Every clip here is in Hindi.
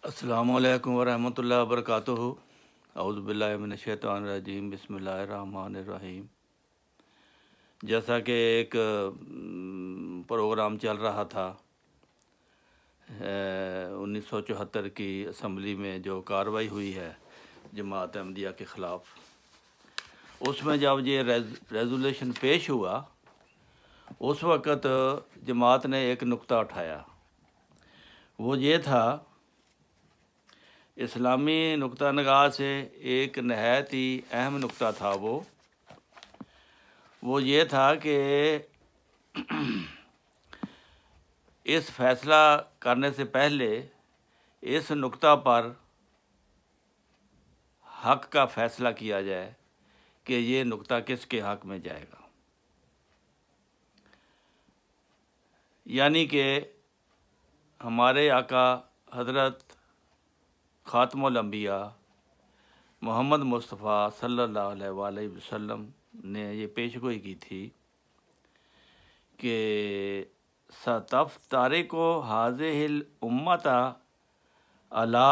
अस्सलामुअलैकुम वरहमतुल्लाहि वबरकातुहू। औज़ु बिल्लाहि मिनश्शैतानिर रजीम। बिस्मिल्लाहिर्रहमानिर्रहीम। जैसा कि एक प्रोग्राम चल रहा था 1974 की असम्बली में जो कार्रवाई हुई है जमात अहमदिया के ख़िलाफ़, उसमें जब ये रेज़ोल्यूशन पेश हुआ उस वक़्त जमात ने एक नुक्ता उठाया। वो ये था, इस्लामी नुक्ता नगाह से एक नहायत ही अहम नुक्ता था। वो ये था कि इस फैसला करने से पहले इस नुक्ता पर हक़ का फ़ैसला किया जाए कि ये नुक्ता किसके हक़ में जाएगा। यानी कि हमारे आका हज़रत ख़ातमुल अंबिया मोहम्मद मुस्तफ़ा सल्लल्लाहु अलैहि वसल्लम ने ये पेशगोई की थी कि सतफ्तारिकु हाज़िहिल उम्मता अला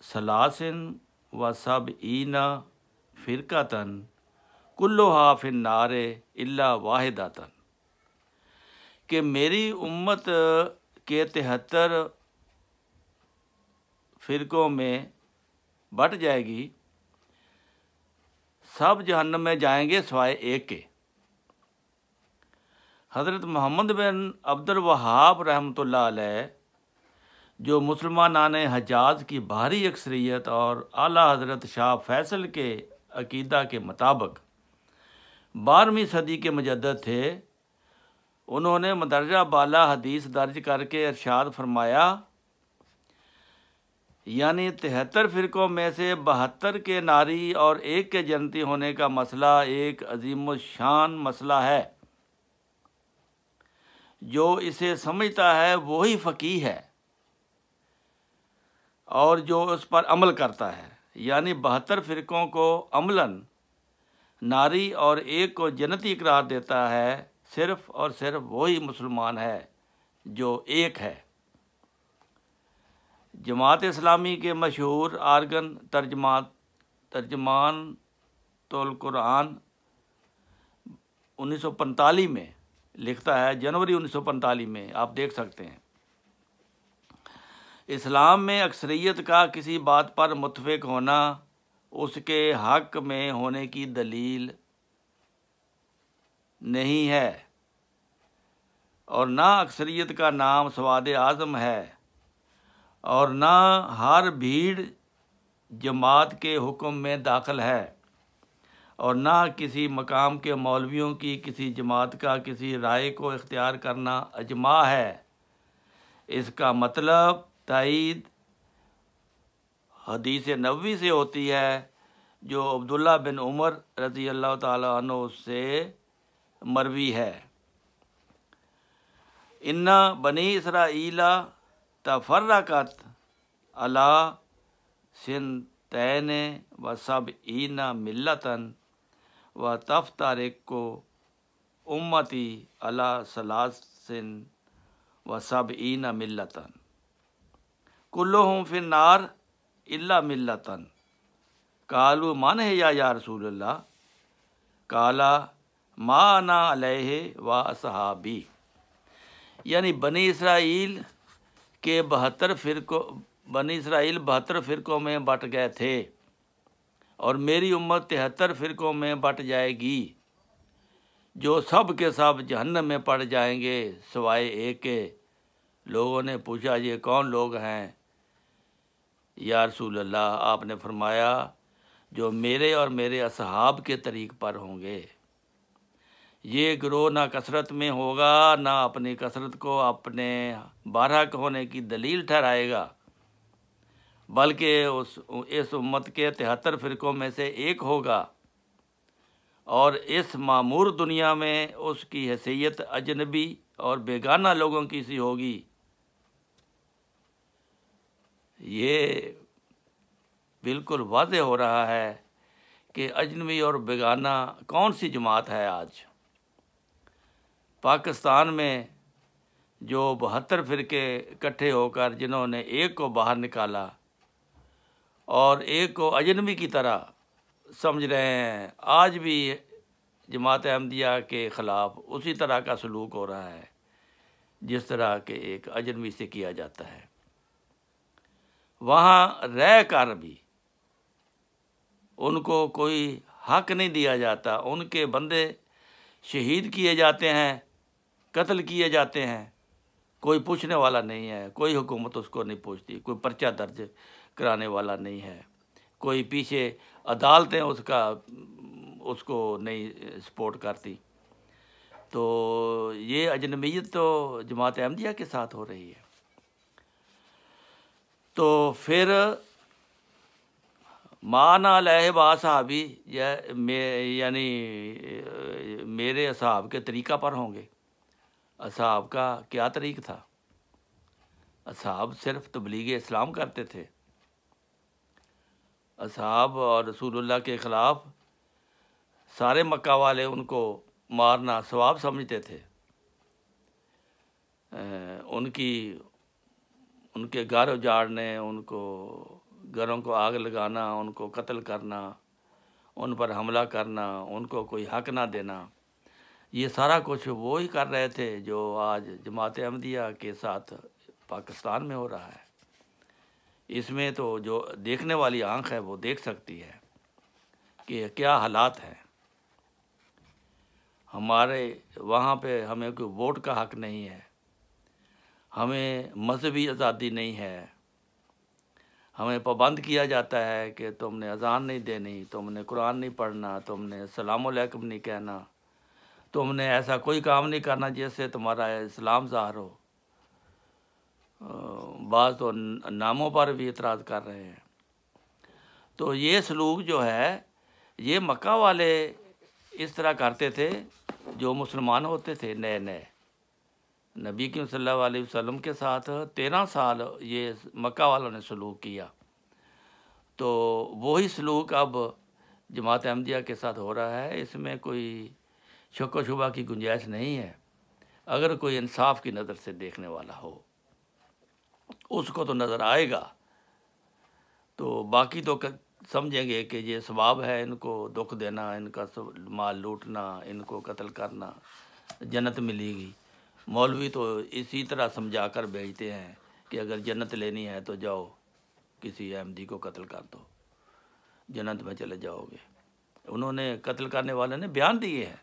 सलासिन व सबईना फ़िरक़तन कुल्लुहा फ़िन्नार इल्ला वाहिदतन, कि मेरी उम्मत के 73 फ़िरक़ों में बट जाएगी, सब जहन्नम में जाएंगे सिवाय एक के। हज़रत मोहम्मद बिन अब्दुल वहाब रहमतुल्लाह अलैह, जो मुसलमानान हजाज की भारी अक्सरियत और आला हज़रत शाह फैसल के अकीदा के मुताबिक 12वीं सदी के मुजद्दिद थे, उन्होंने मदरजा बाला हदीस दर्ज करके इरशाद फरमाया, यानी 73 फ़िरक़ों में से 72 के नारी और एक के जन्नती होने का मसला एक अजीम शान मसला है। जो इसे समझता है वही फ़क़ीह है और जो उस पर अमल करता है। यानी 72 फ़िरक़ों को अमलन नारी और एक को जन्नती करार देता है, सिर्फ़ और सिर्फ वही मुसलमान है जो एक है। जमात इस्लामी के मशहूर आर्गन तर्जमान तुल कुरान 1945 में लिखता है, जनवरी 1945 में, आप देख सकते हैं, इस्लाम में अक्सरियत का किसी बात पर मुत्तफ़िक़ होना उसके हक़ में होने की दलील नहीं है और ना अक्सरियत का नाम सवाद आज़म है और ना हर भीड़ जमात के हुक्म में दाखिल है और ना किसी मकाम के मौलवियों की किसी जमात का किसी राय को इख्तियार करना अजमा है। इसका मतलब तायीद हदीस नबवी से होती है जो अब्दुल्ला बिन उमर रज़ी अल्लाह ताला अन्हु से मरवी है। इन्ना बनी इसराईला तफर्रकत अला सिनतैन व सबईना मिल्लतन व तफ्तारिकु उम्मती अला सलासिन व सबईना मिल्लतन कुल्लुहुम फिन्नार इल्ला मिल्लतन। कालू मन है या रसूलल्लाह, काला मा अना अलैहि व असहाबी। यानी बनी इसराइल 72 फ़िरक़ों में बट गए थे और मेरी उम्मत 73 फ़िरक़ों में बट जाएगी, जो सब के सब जहन्नम में पड़ जाएंगे सिवाय एक के। लोगों ने पूछा, ये कौन लोग हैं या रसूल अल्लाह? आपने फरमाया, जो मेरे और मेरे असहाब के तरीक़ पर होंगे। ये गिरोह ना कसरत में होगा, ना अपनी कसरत को अपने बारहक होने की दलील ठहराएगा, बल्कि इस उम्मत के 73 फ़िरक़ों में से एक होगा और इस मामूर दुनिया में उसकी हैसियत अजनबी और बेगाना लोगों की सी होगी। ये बिल्कुल वाज़ेह हो रहा है कि अजनबी और बेगाना कौन सी जमात है। आज पाकिस्तान में जो 72 फ़िरके इकट्ठे होकर जिन्होंने एक को बाहर निकाला, और एक को अजनबी की तरह समझ रहे हैं। आज भी जमात अहमदिया के ख़िलाफ़ उसी तरह का सलूक हो रहा है जिस तरह के एक अजनबी से किया जाता है। वहाँ रह कर भी उनको कोई हक नहीं दिया जाता, उनके बंदे शहीद किए जाते हैं, कत्ल किए जाते हैं, कोई पूछने वाला नहीं है, कोई हुकूमत उसको नहीं पूछती, कोई पर्चा दर्ज कराने वाला नहीं है, कोई पीछे अदालतें उसको नहीं सपोर्ट करती। तो ये अजनबियत तो जमात अहमदिया के साथ हो रही है। तो फिर माना लहबा साहबी यानी मेरे असहाब के तरीक़ा पर होंगे। असहाब का क्या तरीक़ था? असहाब सिर्फ तबलीग इस्लाम करते थे। असहाब और रसूलुल्लाह के ख़िलाफ़ सारे मक्का वाले उनको मारना सवाब समझते थे। उनके घर उजाड़ने, उनको घरों को आग लगाना, उनको कत्ल करना, उन पर हमला करना, उनको कोई हक ना देना, ये सारा कुछ वो ही कर रहे थे जो आज जमात अहमदिया के साथ पाकिस्तान में हो रहा है। इसमें तो जो देखने वाली आंख है वो देख सकती है कि क्या हालात हैं। हमारे वहाँ पे हमें कोई वोट का हक नहीं है, हमें मजहबी आज़ादी नहीं है, हमें पाबंद किया जाता है कि तुमने अज़ान नहीं देनी, तुमने कुरान नहीं पढ़ना, तुमने अस्सलाम वालेकुम नहीं कहना, तुमने ऐसा कोई काम नहीं करना जिससे तुम्हारा इस्लाम ज़ाहिर हो। बाज़ तो नामों पर भी इतराज़ कर रहे हैं। तो ये सलूक जो है ये मक्का वाले इस तरह करते थे जो मुसलमान होते थे नए नए। नबी की सल्लल्लाहु अलैहि वसल्लम के साथ 13 साल ये मक्का वालों ने सलूक किया। तो वही सलूक अब जमात अहमदिया के साथ हो रहा है। इसमें कोई शक व शुबा की गुंजाइश नहीं है। अगर कोई इंसाफ की नज़र से देखने वाला हो उसको तो नज़र आएगा। तो बाकी तो समझेंगे कि ये सवाब है, इनको दुख देना, इनका माल लूटना, इनको कत्ल करना, जन्नत मिलेगी। मौलवी तो इसी तरह समझा कर भेजते हैं कि अगर जन्नत लेनी है तो जाओ किसी अहमदी को कत्ल कर दो, जन्नत में चले जाओगे। उन्होंने कत्ल करने वाले ने बयान दिए हैं।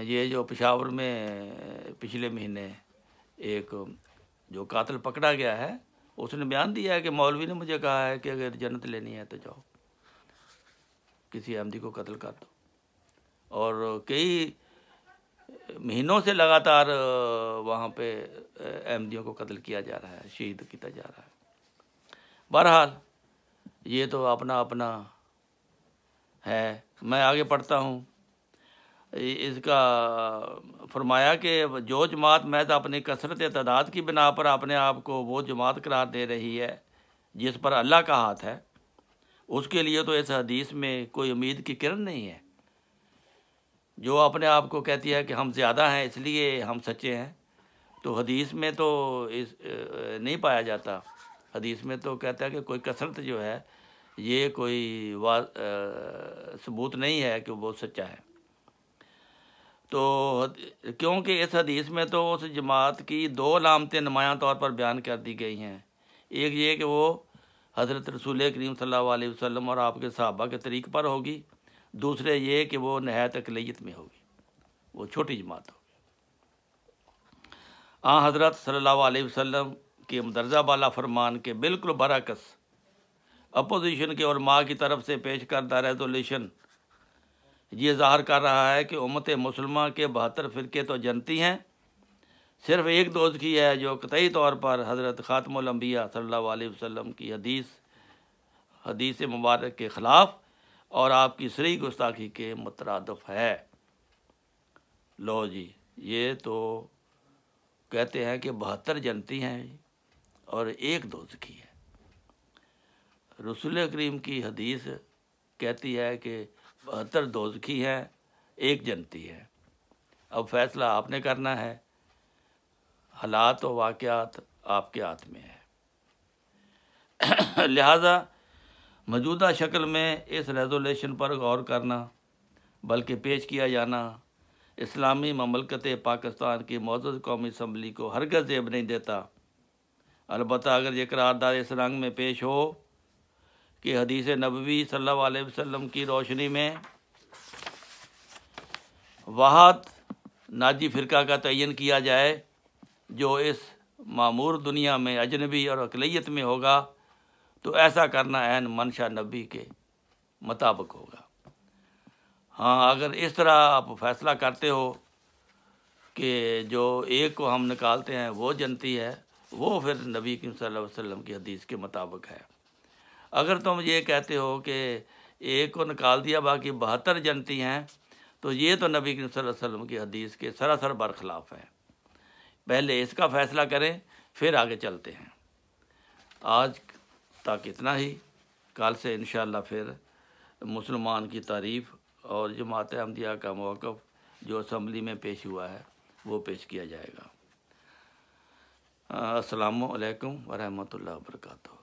ये जो पेशावर में पिछले महीने एक जो कातिल पकड़ा गया है उसने बयान दिया है कि मौलवी ने मुझे कहा है कि अगर जन्नत लेनी है तो जाओ किसी अहमदी को कत्ल कर दो। और कई महीनों से लगातार वहाँ पे अहमदियों को कत्ल किया जा रहा है, शहीद किया जा रहा है। बहरहाल ये तो अपना अपना है। मैं आगे पढ़ता हूँ। इसका फरमाया कि जो जमात महज अपनी कसरत तादाद की बिना पर अपने आप को वो जमात करार दे रही है जिस पर अल्लाह का हाथ है, उसके लिए तो इस हदीस में कोई उम्मीद की किरण नहीं है। जो अपने आप को कहती है कि हम ज़्यादा हैं इसलिए हम सच्चे हैं, तो हदीस में तो इस नहीं पाया जाता। हदीस में तो कहता है कि कोई कसरत जो है ये कोई सबूत नहीं है कि वो सच्चा है। तो क्योंकि इस हदीस में तो उस जमात की दो अलामतें नुमायां तौर पर बयान कर दी गई हैं। एक ये कि वो हज़रत रसूल करीम सल्लल्लाहु अलैहि वसल्लम और आपके सहाबा के तरीक़ पर होगी। दूसरे ये कि वो नहायत अक़लियत में होगी, वो छोटी जमात होगी। हज़रत सल्लल्लाहु अलैहि वसल्लम के मदरजा बाला फरमान के बिल्कुल बरअक्स अपोजिशन के उलमा की तरफ से पेश करदा रेजोल्यूशन ये ज़ाहिर कर रहा है कि उम्मत मुसलमा के 72 फ़िरके तो जनती हैं, सिर्फ़ एक दोज़खी है जो क़तई तौर पर हज़रत ख़ातमुल अंबिया सल्लल्लाहु अलैहि वसल्लम की हदीस मुबारक के ख़िलाफ़ और आपकी सरी गुस्ताखी के मुतरादिफ है। लो जी, ये तो कहते हैं कि 72 जनती हैं और एक दोज़खी है। रसूल करीम की हदीस कहती है कि 72 दोज़खी हैं, एक जनती है। अब फ़ैसला आपने करना है, हालात और वाक़यात आपके हाथ में है। लिहाजा मौजूदा शक्ल में इस रेजोल्यूशन पर गौर करना बल्कि पेश किया जाना इस्लामी ममलकत पाकिस्तान की मौजूद कौमी असम्बली को हरगिज़ ज़ेब नहीं देता। अलबत्ता अगर ये करारदाद इस रंग में पेश हो कि हदीस नबवी सल्लल्लाहु अलैहि वसल्लम की रोशनी में वहाद नाजी फ़िरका का तयन किया जाए जो इस मामूर दुनिया में अजनबी और अक़लियत में होगा, तो ऐसा करना ऐन मंशा नबी के मुताबिक होगा। हाँ, अगर इस तरह आप फैसला करते हो कि जो एक को हम निकालते हैं वो जनती है, वो फिर नबी सल्लल्लाहु अलैहि वसल्लम की हदीस के मुताबिक है। अगर तुम ये कहते हो कि एक को निकाल दिया बाकी 72 जनती हैं, तो ये तो नबी सल्लल्लाहु अलैहि वसल्लम की हदीस के सरासर बरखिलाफ़ है। पहले इसका फ़ैसला करें, फिर आगे चलते हैं। आज तक इतना ही। कल से इंशाअल्लाह फिर मुसलमान की तारीफ़ और जमात अहमदिया का मौक़िफ़ जो असम्बली में पेश हुआ है वो पेश किया जाएगा। अस्सलामु अलैकुम व रहमतुल्लाहि व बरकातहू।